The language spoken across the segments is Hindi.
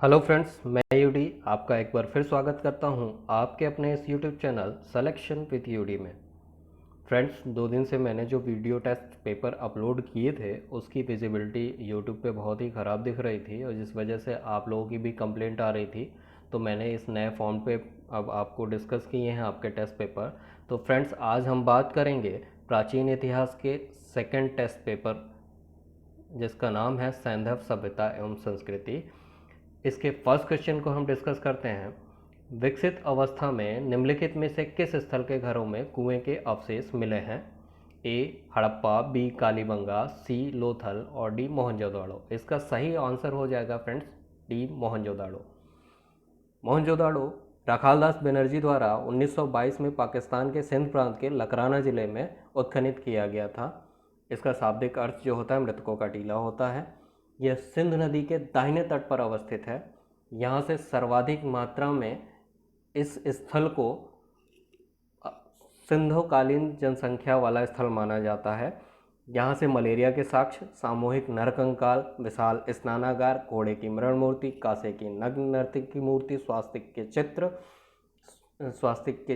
हेलो फ्रेंड्स, मैं यूडी आपका एक बार फिर स्वागत करता हूं आपके अपने इस यूट्यूब चैनल सिलेक्शन विद यूडी में। फ्रेंड्स, 2 दिन से मैंने जो वीडियो टेस्ट पेपर अपलोड किए थे उसकी विजिबिलिटी यूट्यूब पे बहुत ही ख़राब दिख रही थी और जिस वजह से आप लोगों की भी कंप्लेंट आ रही थी। तो मैंने इस नए फॉर्म पे अब आपको डिस्कस किए हैं आपके टेस्ट पेपर। तो फ्रेंड्स, आज हम बात करेंगे प्राचीन इतिहास के सेकेंड टेस्ट पेपर जिसका नाम है सैंधव सभ्यता एवं संस्कृति। इसके फर्स्ट क्वेश्चन को हम डिस्कस करते हैं। विकसित अवस्था में निम्नलिखित में से किस स्थल के घरों में कुएं के अवशेष मिले हैं? ए हड़प्पा, बी कालीबंगा, सी लोथल और डी मोहनजोदड़ो। इसका सही आंसर हो जाएगा फ्रेंड्स डी मोहनजोदड़ो। मोहनजोदड़ो राखालदास बनर्जी द्वारा 1922 में पाकिस्तान के सिंध प्रांत के लकराना जिले में उत्खनित किया गया था। इसका शाब्दिक अर्थ जो होता है मृतकों का टीला होता है। यह सिंध नदी के दाहिने तट पर अवस्थित है। यहाँ से सर्वाधिक मात्रा में इस स्थल को सिंधोकालीन जनसंख्या वाला स्थल माना जाता है। यहाँ से मलेरिया के साक्ष्य, सामूहिक नरकंकाल, विशाल स्नानागार, घोड़े की मरण मूर्ति, कांसे की नग्न नर्तकी की मूर्ति, स्वास्तिक के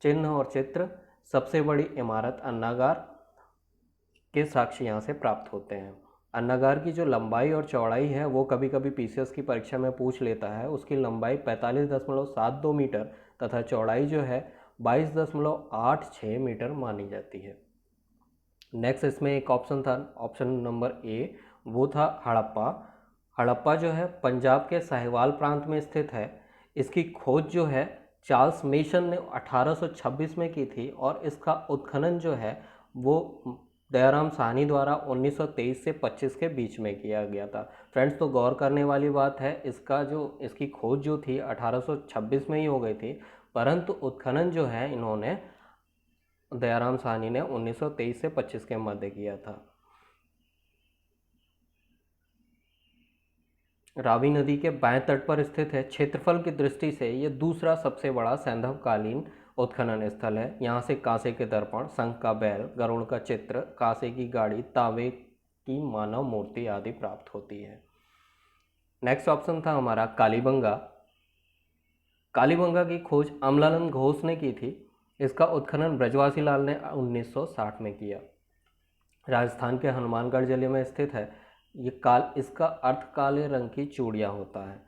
चिन्ह और चित्र, सबसे बड़ी इमारत अन्नागार के साक्ष्य यहाँ से प्राप्त होते हैं। अन्नागार की जो लंबाई और चौड़ाई है वो कभी कभी पीसीएस की परीक्षा में पूछ लेता है। उसकी लंबाई 45.72 मीटर तथा चौड़ाई जो है 22.86 मीटर मानी जाती है। नेक्स्ट इसमें एक ऑप्शन था, ऑप्शन नंबर ए, वो था हड़प्पा। हड़प्पा जो है पंजाब के साहिवाल प्रांत में स्थित है। इसकी खोज जो है चार्ल्स मेसन ने 1826 में की थी और इसका उत्खनन जो है वो दयाराम साहनी द्वारा 1923 से 25 के बीच में किया गया था। फ्रेंड्स, तो गौर करने वाली बात है, इसकी खोज जो थी 1826 में ही हो गई थी, परंतु उत्खनन जो है इन्होंने दयाराम साहनी ने 1923 से 25 के मध्य किया था। रावी नदी के बाएं तट पर स्थित है। क्षेत्रफल की दृष्टि से यह दूसरा सबसे बड़ा सैंधवकालीन उत्खनन स्थल है। यहाँ से कांसे के दर्पण, शंख का बैल, गरुड़ का चित्र, कांसे की गाड़ी, तांबे की मानव मूर्ति आदि प्राप्त होती है। नेक्स्ट ऑप्शन था हमारा कालीबंगा। कालीबंगा की खोज अमलानंद घोष ने की थी। इसका उत्खनन ब्रजवासी लाल ने 1960 में किया। राजस्थान के हनुमानगढ़ जिले में स्थित है। इसका अर्थ काले रंग की चूड़ियाँ होता है।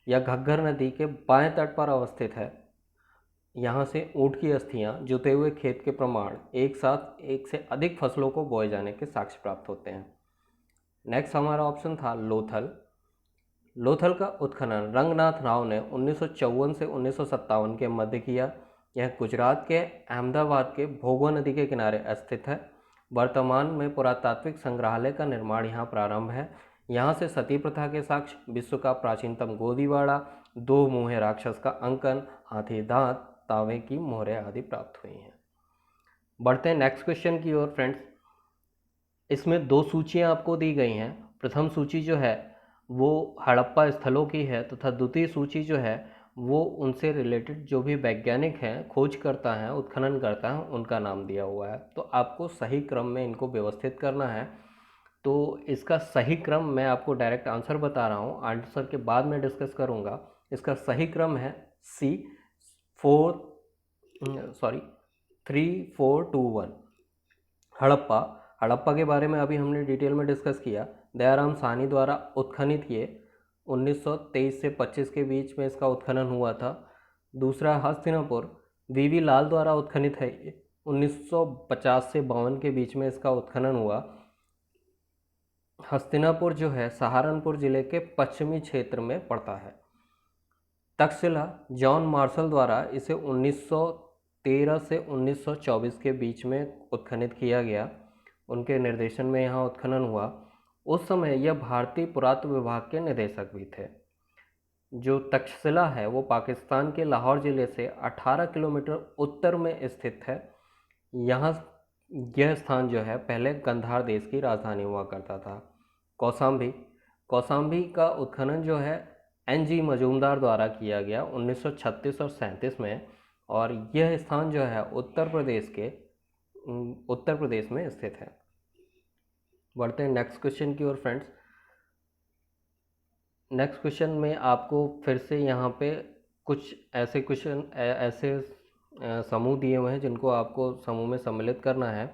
यह घग्गर नदी के बाएं तट पर अवस्थित है। यहाँ से ऊँट की अस्थियाँ, जुते हुए खेत के प्रमाण, एक साथ एक से अधिक फसलों को बोए जाने के साक्ष्य प्राप्त होते हैं। नेक्स्ट हमारा ऑप्शन था लोथल। लोथल का उत्खनन रंगनाथ राव ने 1954 से 1957 के मध्य किया। यह गुजरात के अहमदाबाद के भोगवा नदी के किनारे स्थित है। वर्तमान में पुरातात्विक संग्रहालय का निर्माण यहाँ प्रारंभ है। यहाँ से सती प्रथा के साक्ष्य, विश्व का प्राचीनतम गोदीवाड़ा, 2 मुँहे राक्षस का अंकन, हाथी दांत, तांबे की मोहरें आदि प्राप्त हुई हैं। बढ़ते हैं नेक्स्ट क्वेश्चन की ओर फ्रेंड्स। इसमें 2 सूचियाँ आपको दी गई हैं। प्रथम सूची जो है वो हड़प्पा स्थलों की है तथा द्वितीय सूची जो है वो उनसे रिलेटेड जो भी वैज्ञानिक हैं, खोज करता है, उत्खनन करता है, उनका नाम दिया हुआ है। तो आपको सही क्रम में इनको व्यवस्थित करना है। तो इसका सही क्रम मैं आपको डायरेक्ट आंसर बता रहा हूँ, आंसर के बाद मैं डिस्कस करूँगा। इसका सही क्रम है सी 3 4 2 1 हड़प्पा। हड़प्पा के बारे में अभी हमने डिटेल में डिस्कस किया। दयाराम साहनी द्वारा उत्खनित किए 1923 से 25 के बीच में इसका उत्खनन हुआ था। दूसरा हस्तिनापुर, वीवी लाल द्वारा उत्खनित है। 1950 से 52 के बीच में इसका उत्खनन हुआ। हस्तिनापुर जो है सहारनपुर जिले के पश्चिमी क्षेत्र में पड़ता है। तक्षशिला जॉन मार्शल द्वारा इसे 1913 से 1924 के बीच में उत्खनित किया गया। उनके निर्देशन में यहाँ उत्खनन हुआ। उस समय यह भारतीय पुरातत्व विभाग के निदेशक भी थे। जो तक्षशिला है वो पाकिस्तान के लाहौर ज़िले से 18 किलोमीटर उत्तर में स्थित है। यहाँ यह स्थान जो है पहले गंधार देश की राजधानी हुआ करता था। कौसाम्बी का उत्खनन जो है एन.जी. मजूमदार द्वारा किया गया 1936 और 37 में, और यह स्थान जो है उत्तर प्रदेश में स्थित है। बढ़ते हैं नेक्स्ट क्वेश्चन की ओर फ्रेंड्स। नेक्स्ट क्वेश्चन में आपको फिर से यहाँ पे कुछ ऐसे क्वेश्चन ऐसे समूह दिए हुए हैं जिनको आपको समूह में सम्मिलित करना है।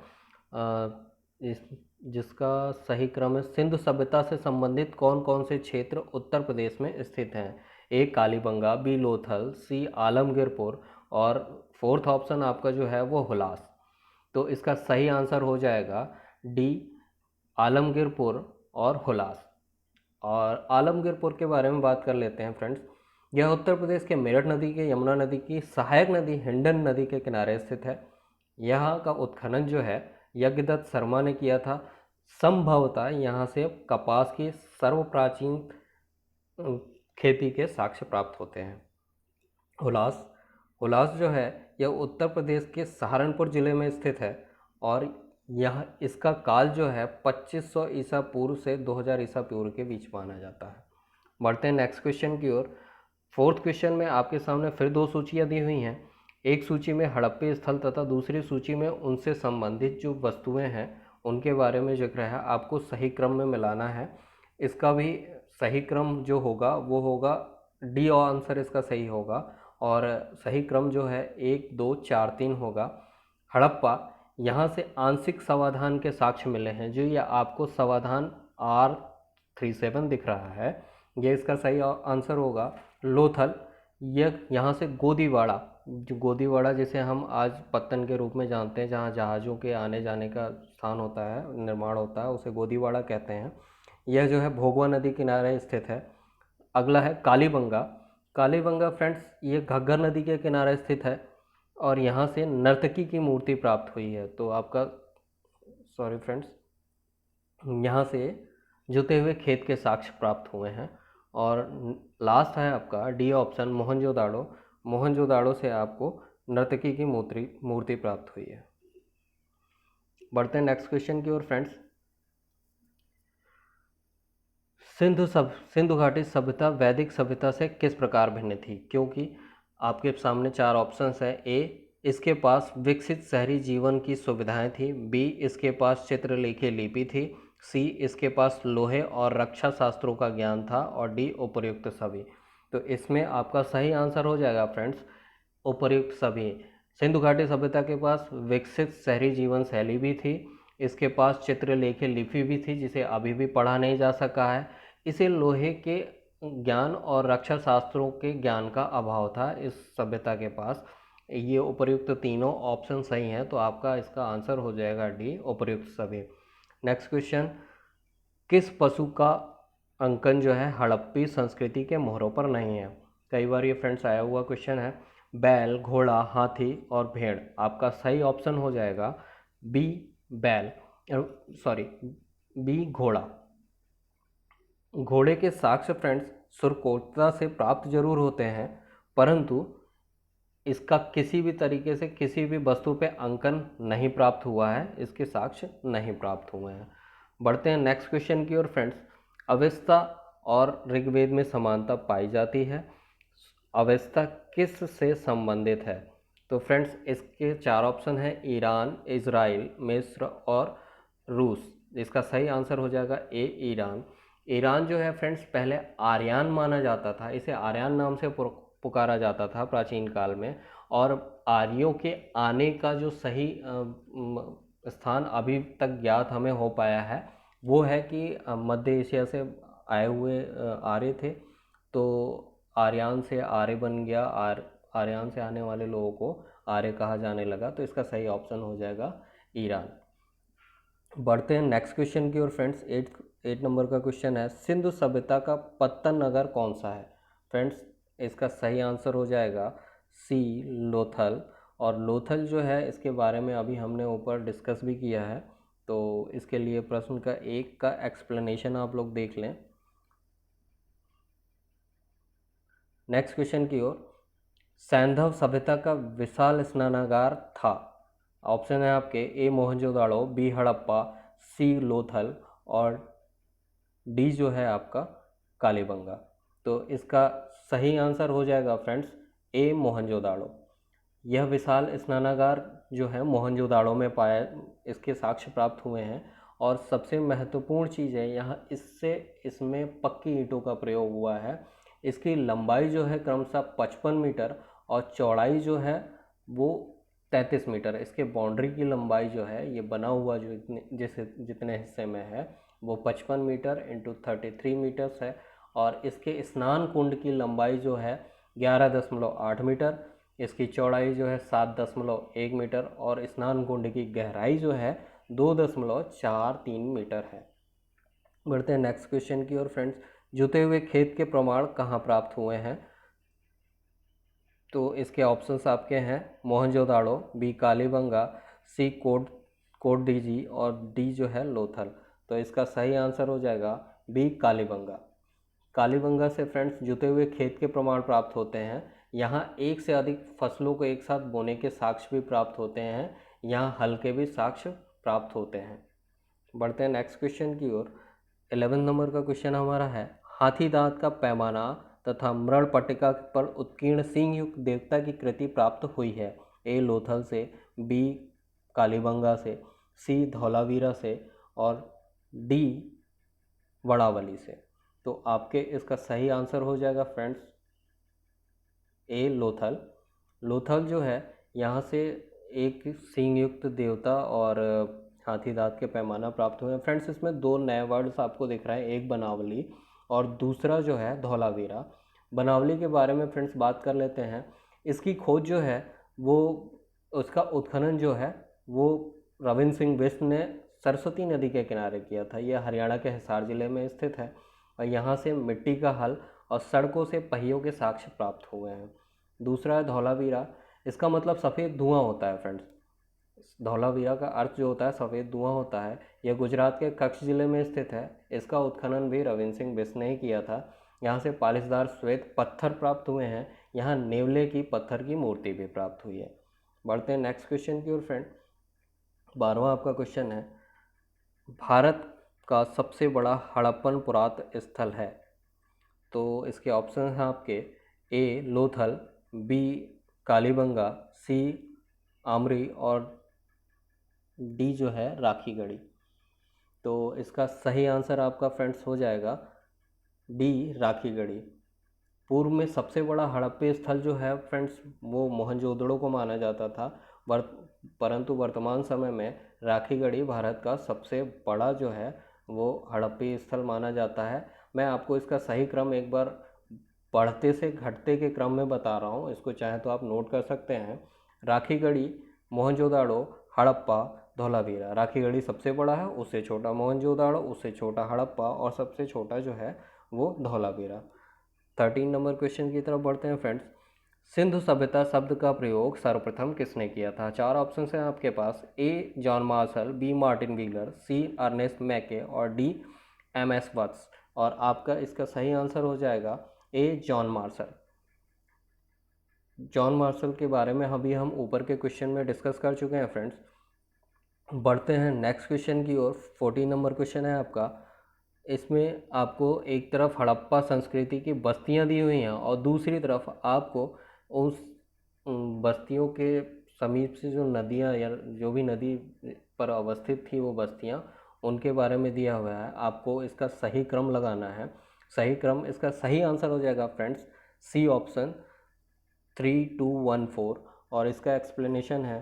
इस जिसका सही क्रम है, सिंधु सभ्यता से संबंधित कौन कौन से क्षेत्र उत्तर प्रदेश में स्थित हैं? ए कालीबंगा, बी लोथल, सी आलमगीरपुर और फोर्थ ऑप्शन आपका जो है वो हुलास। तो इसका सही आंसर हो जाएगा डी आलमगीरपुर और हुलास। और आलमगीरपुर के बारे में बात कर लेते हैं फ्रेंड्स। यह उत्तर प्रदेश के मेरठ नदी के यमुना नदी की सहायक नदी हिंडन नदी के किनारे स्थित है। यहाँ का उत्खनन जो है यज्ञदत्त शर्मा ने किया था। संभवतः यहाँ से कपास की सर्वप्राचीन खेती के साक्ष्य प्राप्त होते हैं। हुलास हुलास जो है यह उत्तर प्रदेश के सहारनपुर जिले में स्थित है और यह इसका काल जो है 2500 ईसा पूर्व से 2000 ईसा पूर्व के बीच माना जाता है। बढ़ते हैं नेक्स्ट क्वेश्चन की ओर। फोर्थ क्वेश्चन में आपके सामने फिर दो सूचियाँ दी हुई हैं। एक सूची में हड़प्पी स्थल तथा दूसरी सूची में उनसे संबंधित जो वस्तुएं हैं उनके बारे में जिक्र है। आपको सही क्रम में मिलाना है। इसका भी सही क्रम जो होगा वो होगा डी आंसर इसका सही होगा और सही क्रम जो है 1 2 4 3 होगा। हड़प्पा, यहाँ से आंशिक समाधान के साक्ष्य मिले हैं। जो ये आपको समाधान R37 दिख रहा है ये इसका सही आंसर होगा। लोथल, यह यहाँ से गोदीवाड़ा, जो गोदीवाड़ा जिसे हम आज पत्तन के रूप में जानते हैं, जहाँ जहाज़ों के आने जाने का स्थान होता है, निर्माण होता है, उसे गोदीवाड़ा कहते हैं। यह जो है भोगवा नदी किनारे स्थित है। अगला है कालीबंगा। कालीबंगा फ्रेंड्स ये घग्गर नदी के किनारे स्थित है और यहाँ से नर्तकी की मूर्ति प्राप्त हुई है। तो आपका सॉरी फ्रेंड्स, यहाँ से जुते हुए खेत के साक्ष्य प्राप्त हुए हैं। और लास्ट है आपका डी ऑप्शन मोहनजोदाड़ो। मोहनजोदाड़ो से आपको नर्तकी की मूर्ति प्राप्त हुई है। बढ़ते हैं नेक्स्ट क्वेश्चन की ओर फ्रेंड्स। सिंधु घाटी सभ्यता वैदिक सभ्यता से किस प्रकार भिन्न थी? क्योंकि आपके सामने चार ऑप्शंस हैं। ए, इसके पास विकसित शहरी जीवन की सुविधाएं थी। बी, इसके पास चित्रलेखी लिपि थी। सी, इसके पास लोहे और रक्षा शास्त्रों का ज्ञान था। और डी, उपर्युक्त सभी। तो इसमें आपका सही आंसर हो जाएगा फ्रेंड्स उपर्युक्त सभी। सिंधु घाटी सभ्यता के पास विकसित शहरी जीवन शैली भी थी, इसके पास चित्रलेखी लिपि भी थी जिसे अभी भी पढ़ा नहीं जा सका है, इसे लोहे के ज्ञान और रक्षा शास्त्रों के ज्ञान का अभाव था इस सभ्यता के पास। ये उपर्युक्त तीनों ऑप्शन सही हैं, तो आपका इसका आंसर हो जाएगा डी, उपर्युक्त सभी। नेक्स्ट क्वेश्चन, किस पशु का अंकन जो है हड़प्पी संस्कृति के मोहरों पर नहीं है? कई बार ये फ्रेंड्स आया हुआ क्वेश्चन है। बैल, घोड़ा, हाथी और भेड़। आपका सही ऑप्शन हो जाएगा बी, बैल, सॉरी बी, घोड़ा। घोड़े के साक्ष्य फ्रेंड्स सुरकोटता से प्राप्त जरूर होते हैं, परंतु इसका किसी भी तरीके से किसी भी वस्तु पे अंकन नहीं प्राप्त हुआ है, इसके साक्ष्य नहीं प्राप्त हुए हैं। बढ़ते हैं नेक्स्ट क्वेश्चन की ओर फ्रेंड्स। अवेस्ता और ऋग्वेद में समानता पाई जाती है। अवेस्ता किस से संबंधित है? तो फ्रेंड्स इसके चार ऑप्शन हैं, ईरान, इजराइल, मिस्र और रूस। इसका सही आंसर हो जाएगा ए, ईरान। ईरान जो है फ्रेंड्स पहले आर्यान माना जाता था, इसे आर्यान नाम से पुकारा जाता था प्राचीन काल में। और आर्यों के आने का जो सही स्थान अभी तक ज्ञात हमें हो पाया है वो है कि मध्य एशिया से आए हुए आर्य थे। तो आर्यान से आर्य बन गया, आर्यान से आने वाले लोगों को आर्य कहा जाने लगा। तो इसका सही ऑप्शन हो जाएगा ईरान। बढ़ते हैं नेक्स्ट क्वेश्चन की ओर फ्रेंड्स। 8 नंबर का क्वेश्चन है, सिंधु सभ्यता का पत्तन नगर कौन सा है? फ्रेंड्स इसका सही आंसर हो जाएगा सी, लोथल। और लोथल जो है इसके बारे में अभी हमने ऊपर डिस्कस भी किया है, तो इसके लिए प्रश्न का एक का एक्सप्लेनेशन आप लोग देख लें। नेक्स्ट क्वेश्चन की ओर, सैंधव सभ्यता का विशाल स्नानागार था। ऑप्शन है आपके ए, मोहनजोदाड़ो, बी, हड़प्पा, सी, लोथल और डी जो है आपका कालीबंगा। तो इसका सही आंसर हो जाएगा फ्रेंड्स ए, मोहनजोदाड़ो। यह विशाल स्नानागार जो है मोहनजोदाड़ो में पाया, इसके साक्ष्य प्राप्त हुए हैं और सबसे महत्वपूर्ण चीज़ है यहाँ इसमें पक्की ईंटों का प्रयोग हुआ है। इसकी लंबाई जो है क्रमशः 55 मीटर और चौड़ाई जो है वो 33 मीटर है। इसके बाउंड्री की लंबाई जो है, ये बना हुआ जो जितने हिस्से में है वो 55 मीटर इंटू 33 मीटर्स है। और इसके स्नान कुंड की लंबाई जो है 11.8 मीटर, इसकी चौड़ाई जो है 7.1 मीटर और स्नान कुंड की गहराई जो है 2.43 मीटर है। बढ़ते हैं नेक्स्ट क्वेश्चन की ओर फ्रेंड्स। जुते हुए खेत के प्रमाण कहाँ प्राप्त हुए हैं? तो इसके ऑप्शंस आपके हैं मोहनजोदाड़ो, बी कालीबंगा, सी कोटडीजी और डी जो है लोथल। तो इसका सही आंसर हो जाएगा बी कालीबंगा। कालीबंगा से फ्रेंड्स जुते हुए खेत के प्रमाण प्राप्त होते हैं। यहाँ एक से अधिक फसलों को एक साथ बोने के साक्ष्य भी प्राप्त होते हैं। यहाँ हल के भी साक्ष्य प्राप्त होते हैं। बढ़ते हैं नेक्स्ट क्वेश्चन की ओर। 11 नंबर का क्वेश्चन हमारा है, हाथी दांत का पैमाना तथा मृण पट्टिका पर उत्कीर्ण सींग युक्त देवता की कृति प्राप्त हुई है। ए लोथल से, बी कालीबंगा से, सी धौलावीरा से और डी वड़ावली से। तो आपके इसका सही आंसर हो जाएगा फ्रेंड्स ए लोथल। लोथल जो है यहाँ से एक सींग युक्त देवता और हाथी दांत के पैमाना प्राप्त हुए हैं। फ्रेंड्स इसमें दो नए वर्ड्स आपको दिख रहे हैं, एक बनावली और दूसरा जो है धौलावीरा। बनावली के बारे में फ्रेंड्स बात कर लेते हैं। इसकी खोज जो है वो, उसका उत्खनन जो है वो रविंद्र सिंह बिष्ट ने सरस्वती नदी के किनारे किया था। यह हरियाणा के हिसार जिले में स्थित है और यहाँ से मिट्टी का हल और सड़कों से पहियों के साक्ष्य प्राप्त हुए हैं। दूसरा है धौलावीरा। इसका मतलब सफ़ेद धुआं होता है फ्रेंड्स। धौलावीरा का अर्थ जो होता है सफ़ेद धुआं होता है। यह गुजरात के कच्छ जिले में स्थित है। इसका उत्खनन भी रविंद्र सिंह बिष्ट ने ही किया था। यहाँ से पालिशदार श्वेत पत्थर प्राप्त हुए हैं। यहाँ नेवले की पत्थर की मूर्ति भी प्राप्त हुई है। बढ़ते हैं नेक्स्ट क्वेश्चन की ओर फ्रेंड। 12वां आपका क्वेश्चन है, भारत का सबसे बड़ा हड़प्पन पुरातत्व स्थल है। तो इसके ऑप्शन हैं आपके ए लोथल, बी कालीबंगा, सी आमरी और डी जो है राखीगढ़ी। तो इसका सही आंसर आपका फ्रेंड्स हो जाएगा डी राखीगढ़ी। पूर्व में सबसे बड़ा हड़प्पे स्थल जो है फ्रेंड्स वो मोहनजोदड़ो को माना जाता था, परंतु वर्तमान समय में राखीगढ़ी भारत का सबसे बड़ा जो है वो हड़प्पी स्थल माना जाता है। मैं आपको इसका सही क्रम एक बार बढ़ते से घटते के क्रम में बता रहा हूँ, इसको चाहे तो आप नोट कर सकते हैं। राखीगढ़ी, मोहनजोदाड़ो, हड़प्पा, धौलावीरा। राखीगढ़ी सबसे बड़ा है, उससे छोटा मोहनजोदाड़ो, उससे छोटा हड़प्पा और सबसे छोटा जो है वो धौलावीरा। 13 नंबर क्वेश्चन की तरफ बढ़ते हैं फ्रेंड्स। सिंधु सभ्यता शब्द का प्रयोग सर्वप्रथम किसने किया था? 4 ऑप्शन हैं आपके पास, A John Marshall, B Martin Wheeler, C Ernest Mackay और डी एम.एस. वत्स। और आपका इसका सही आंसर हो जाएगा ए जॉन मार्शल। जॉन मार्शल के बारे में अभी हम ऊपर के क्वेश्चन में डिस्कस कर चुके हैं फ्रेंड्स। बढ़ते हैं नेक्स्ट क्वेश्चन की ओर। 14 नंबर क्वेश्चन है आपका। इसमें आपको एक तरफ हड़प्पा संस्कृति की बस्तियां दी हुई हैं और दूसरी तरफ आपको उस बस्तियों के समीप से जो नदियां या जो भी नदी पर अवस्थित थी वो बस्तियां, उनके बारे में दिया हुआ है। आपको इसका सही क्रम लगाना है। सही क्रम, इसका सही आंसर हो जाएगा फ्रेंड्स सी ऑप्शन 3214। और इसका एक्सप्लेनेशन है,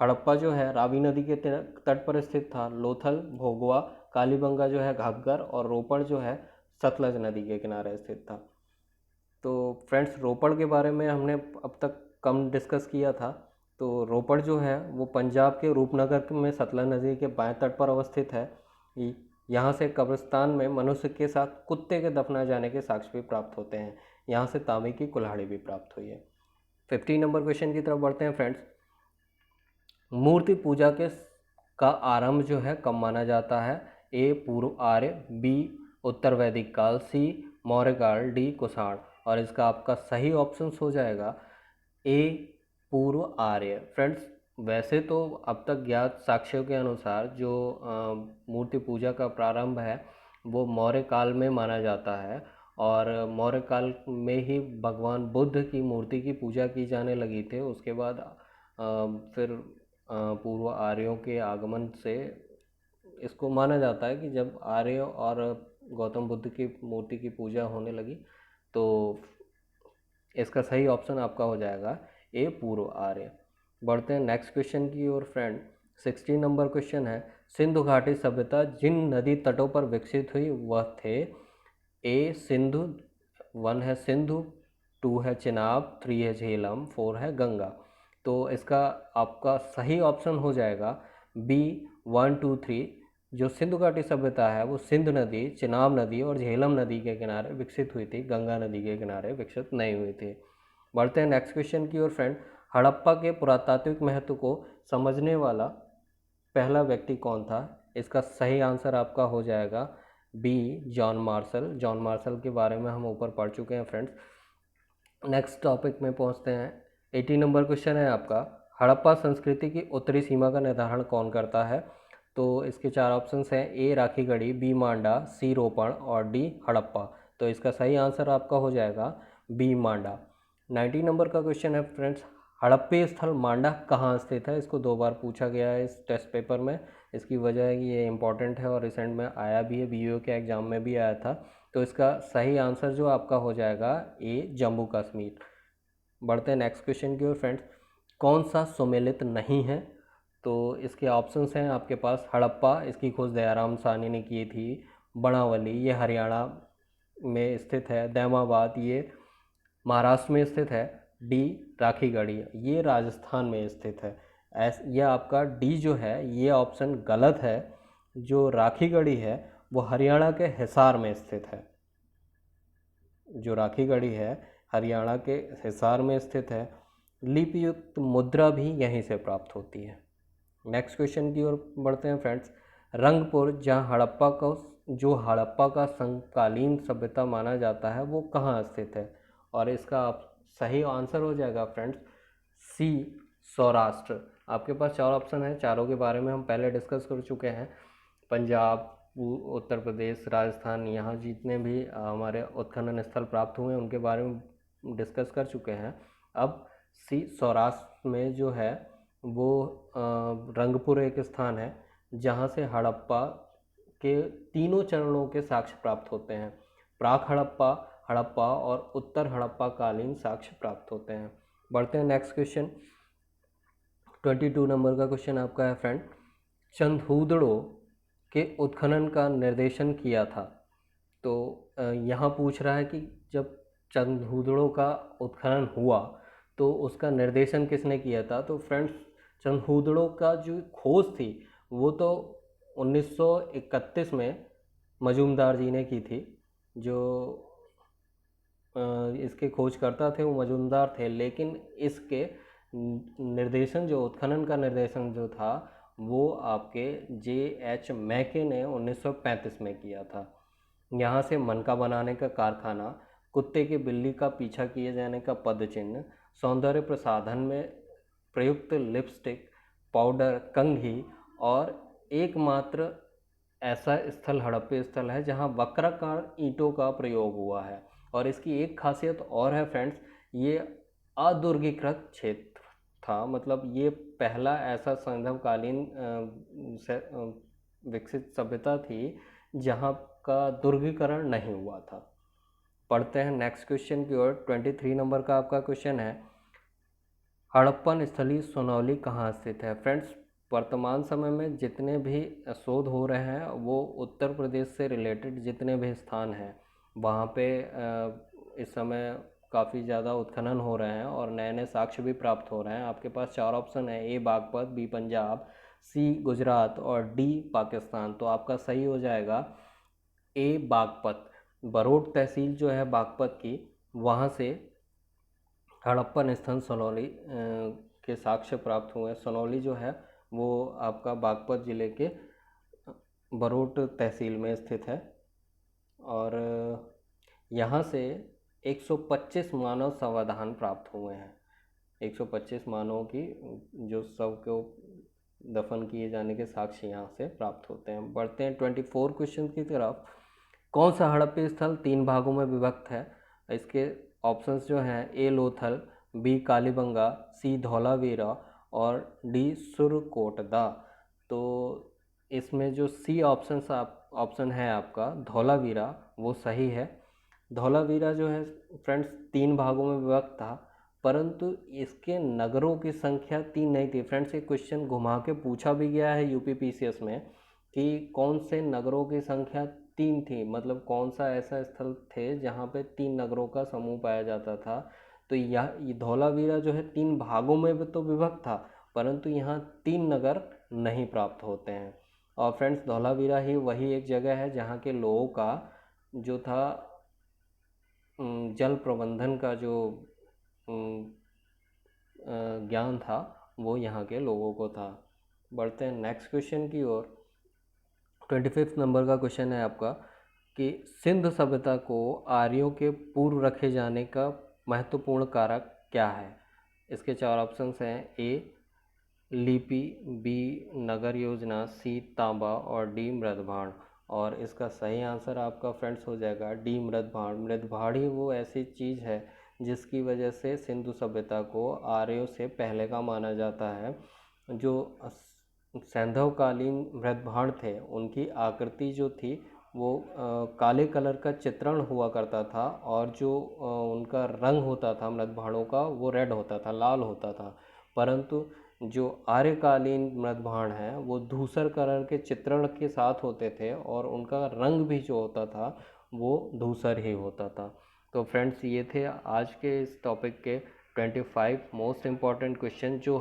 हड़प्पा जो है रावी नदी के तट पर स्थित था। लोथल, भोगवा, कालीबंगा जो है घग्गर और रोपड़ जो है सतलज नदी के किनारे स्थित था। तो फ्रेंड्स रोपड़ के बारे में हमने अब तक कम डिस्कस किया था। तो रोपड़ जो है वो पंजाब के रूपनगर में सतलज नदी के बाएं तट पर अवस्थित है। यहाँ से कब्रिस्तान में मनुष्य के साथ कुत्ते के दफनाए जाने के साक्ष्य भी प्राप्त होते हैं। यहाँ से तांबे की कुल्हाड़ी भी प्राप्त हुई है। 15 नंबर क्वेश्चन की तरफ बढ़ते हैं फ्रेंड्स। मूर्ति पूजा का आरंभ जो है कब माना जाता है? ए पूर्व आर्य, बी उत्तर वैदिक काल, सी मौर्य काल, डी कुषाण। और इसका आपका सही ऑप्शन हो जाएगा ए पूर्व आर्य। फ्रेंड्स वैसे तो अब तक ज्ञात साक्ष्यों के अनुसार जो मूर्ति पूजा का प्रारंभ है वो मौर्य काल में माना जाता है और मौर्य काल में ही भगवान बुद्ध की मूर्ति की पूजा की जाने लगी थी। उसके बाद फिर पूर्व आर्यों के आगमन से इसको माना जाता है कि जब आर्य और गौतम बुद्ध की मूर्ति की पूजा होने लगी, तो इसका सही ऑप्शन आपका हो जाएगा ए, पूर्व आर्य। बढ़ते हैं नेक्स्ट क्वेश्चन की ओर फ्रेंड। 16 नंबर क्वेश्चन है, सिंधु घाटी सभ्यता जिन नदी तटों पर विकसित हुई वह थे, ए सिंधु, 1 है सिंधु, 2 है चिनाब, 3 है झेलम, 4 है गंगा। तो इसका आपका सही ऑप्शन हो जाएगा बी, 1, 2, 3। जो सिंधु घाटी सभ्यता है वो सिंध नदी, चिनाब नदी और झेलम नदी के किनारे विकसित हुई थी, गंगा नदी के किनारे विकसित नहीं हुई थी। बढ़ते हैं नेक्स्ट क्वेश्चन की ओर फ्रेंड। हड़प्पा के पुरातात्विक महत्व को समझने वाला पहला व्यक्ति कौन था? इसका सही आंसर आपका हो जाएगा B, John Marshall. John Marshall के बारे में हम ऊपर पढ़ चुके हैं फ्रेंड्स। नेक्स्ट टॉपिक में पहुंचते हैं। 80 नंबर क्वेश्चन है आपका, हड़प्पा संस्कृति की उत्तरी सीमा का निर्धारण कौन करता है? तो इसके 4 ऑप्शंस हैं, ए राखीगढ़ी, बी मांडा, सी रोपण और डी हड़प्पा। तो इसका सही आंसर आपका हो जाएगा बी, मांडा। 90 नंबर का क्वेश्चन है फ्रेंड्स, हड़प्पे स्थल मांडा कहाँ स्थित है? इसको 2 बार पूछा गया है इस टेस्ट पेपर में। इसकी वजह है कि ये इंपॉर्टेंट है और रिसेंट में आया भी है, बीओ के एग्जाम में भी आया था। तो इसका सही आंसर जो आपका हो जाएगा ए, जम्मू कश्मीर। बढ़ते हैं नेक्स्ट क्वेश्चन की ओर फ्रेंड्स। कौन सा सुमेलित नहीं है? तो इसके ऑप्शंस हैं आपके पास, हड़प्पा, इसकी खोज दयाराम साहनी ने की थी। बनावली, ये हरियाणा में स्थित है। दैमाबाद, ये महाराष्ट्र में स्थित है। डी, राखीगढ़ी, ये राजस्थान में स्थित है। यह आपका डी जो है ये ऑप्शन गलत है। जो राखीगढ़ी है वो हरियाणा के हिसार में स्थित है। जो राखीगढ़ी है हरियाणा के हिसार में स्थित है। लिपियुक्त मुद्रा भी यहीं से प्राप्त होती है। नेक्स्ट क्वेश्चन की ओर बढ़ते हैं फ्रेंड्स। रंगपुर, जहाँ हड़प्पा का समकालीन सभ्यता माना जाता है, वो कहाँ स्थित है? और इसका सही आंसर हो जाएगा फ्रेंड्स सी, सौराष्ट्र। आपके पास 4 ऑप्शन है, चारों के बारे में हम पहले डिस्कस कर चुके हैं। पंजाब, उत्तर प्रदेश, राजस्थान, यहाँ जितने भी हमारे उत्खनन स्थल प्राप्त हुए हैं उनके बारे में डिस्कस कर चुके हैं। अब सी, सौराष्ट्र में जो है वो रंगपुर एक स्थान है जहाँ से हड़प्पा के तीनों चरणों के साक्ष्य प्राप्त होते हैं। प्राक हड़प्पा और उत्तर हड़प्पा कालीन साक्ष्य प्राप्त होते हैं। बढ़ते हैं नेक्स्ट क्वेश्चन। 22 नंबर का क्वेश्चन आपका है फ्रेंड, चंदहूदड़ो के उत्खनन का निर्देशन किया था। तो यहाँ पूछ रहा है कि जब चंदहूदड़ो का उत्खनन हुआ तो उसका निर्देशन किसने किया था? तो फ्रेंड्स, चंदहूदड़ो का जो खोज थी वो तो 1931 में मजूमदार जी ने की थी। जो इसके खोजकर्ता थे वो मजूमदार थे, लेकिन इसके निर्देशन, जो उत्खनन का निर्देशन जो था वो आपके J.H. मैके ने 1935 में किया था। यहाँ से मनका बनाने का कारखाना, कुत्ते की बिल्ली का पीछा किए जाने का पद चिन्ह, सौंदर्य प्रसाधन में प्रयुक्त लिपस्टिक, पाउडर, कंघी और एकमात्र ऐसा स्थल हड़प्पे स्थल है जहाँ वक्राकार ईंटों का प्रयोग हुआ है। और इसकी एक खासियत और है फ्रेंड्स, ये अदुर्गीकृत क्षेत्र था। मतलब ये पहला ऐसा संधिकालीन विकसित सभ्यता थी जहाँ का दुर्गीकरण नहीं हुआ था। पढ़ते हैं नेक्स्ट क्वेश्चन की ओर। 23 नंबर का आपका क्वेश्चन है, हड़प्पन स्थली सोनौली कहाँ स्थित है? फ्रेंड्स, वर्तमान समय में जितने भी शोध हो रहे हैं वो उत्तर प्रदेश से रिलेटेड जितने भी स्थान हैं वहाँ पे इस समय काफ़ी ज़्यादा उत्खनन हो रहे हैं और नए नए साक्ष्य भी प्राप्त हो रहे हैं। आपके पास 4 ऑप्शन है, ए बागपत, बी पंजाब, सी गुजरात और डी पाकिस्तान। तो आपका सही हो जाएगा ए, बागपत। बरोट तहसील जो है बागपत की, वहाँ से हड़प्पन स्थल सोनौली के साक्ष्य प्राप्त हुए। सोनौली जो है वो आपका बागपत ज़िले के बरोट तहसील में स्थित है और यहाँ से 125 मानव समाधान प्राप्त हुए हैं। 125 मानवों की जो शव को दफन किए जाने के साक्ष्य यहाँ से प्राप्त होते हैं। बढ़ते हैं 24 क्वेश्चन की तरफ। कौन सा हड़प्पी स्थल 3 भागों में विभक्त है? इसके ऑप्शंस जो हैं, ए लोथल, बी कालीबंगा, सी धौलावीरा और डी सुरकोटदा। तो इसमें जो सी ऑप्शन है आपका धौलावीरा, वो सही है। धौलावीरा जो है फ्रेंड्स 3 भागों में विभक्त था, परंतु इसके नगरों की संख्या 3 नहीं थी। फ्रेंड्स ये क्वेश्चन घुमा के पूछा भी गया है यूपीपीसीएस में कि कौन से नगरों की संख्या 3 थी, मतलब कौन सा ऐसा स्थल थे जहाँ पे 3 नगरों का समूह पाया जाता था। तो यह धौलावीरा जो है 3 भागों में भी तो विभक्त था, परंतु यहाँ 3 नगर नहीं प्राप्त होते हैं। और फ्रेंड्स धौलावीरा ही वही एक जगह है जहाँ के लोगों का जो था जल प्रबंधन का जो ज्ञान था वो यहाँ के लोगों को था। बढ़ते हैं नेक्स्ट क्वेश्चन की ओर। 25 नंबर का क्वेश्चन है आपका कि सिंध सभ्यता को आर्यों के पूर्व रखे जाने का महत्वपूर्ण कारक क्या है। इसके 4 ऑप्शंस हैं। ए लिपि, बी नगर योजना, सी तांबा और डी मृदभाण। और इसका सही आंसर आपका फ्रेंड्स हो जाएगा डी मृदभाण। मृदभाण ही वो ऐसी चीज़ है जिसकी वजह से सिंधु सभ्यता को आर्यों से पहले का माना जाता है। जो सैंधवकालीन मृदभाण थे उनकी आकृति जो थी वो काले कलर का चित्रण हुआ करता था, और जो उनका रंग होता था मृदभाणों का वो रेड होता था, लाल होता था। परंतु जो आर्यकालीन मृदभाण हैं वो धूसर कलर के चित्रण के साथ होते थे, और उनका रंग भी जो होता था वो धूसर ही होता था। तो फ्रेंड्स ये थे आज के इस टॉपिक के 25 मोस्ट इम्पॉर्टेंट क्वेश्चन जो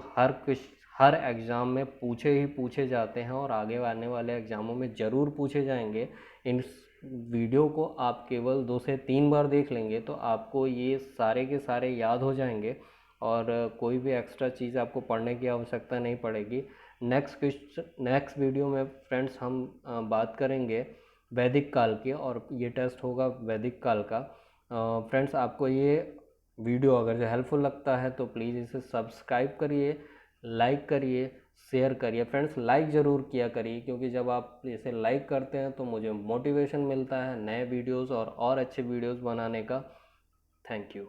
हर एग्ज़ाम में पूछे जाते हैं और आगे आने वाले एग्ज़ामों में ज़रूर पूछे जाएंगे। इन वीडियो को आप केवल 2 से 3 बार देख लेंगे तो आपको ये सारे के सारे याद हो जाएंगे, और कोई भी एक्स्ट्रा चीज़ आपको पढ़ने की आवश्यकता नहीं पड़ेगी। नेक्स्ट वीडियो में फ्रेंड्स हम बात करेंगे वैदिक काल की, और ये टेस्ट होगा वैदिक काल का। फ्रेंड्स आपको ये वीडियो अगर जो हेल्पफुल लगता है तो प्लीज़ इसे सब्सक्राइब करिए, लाइक करिए, शेयर करिए। फ्रेंड्स लाइक ज़रूर किया करिए, क्योंकि जब आप इसे लाइक करते हैं तो मुझे मोटिवेशन मिलता है नए वीडियोस और अच्छे वीडियोस बनाने का। Thank you.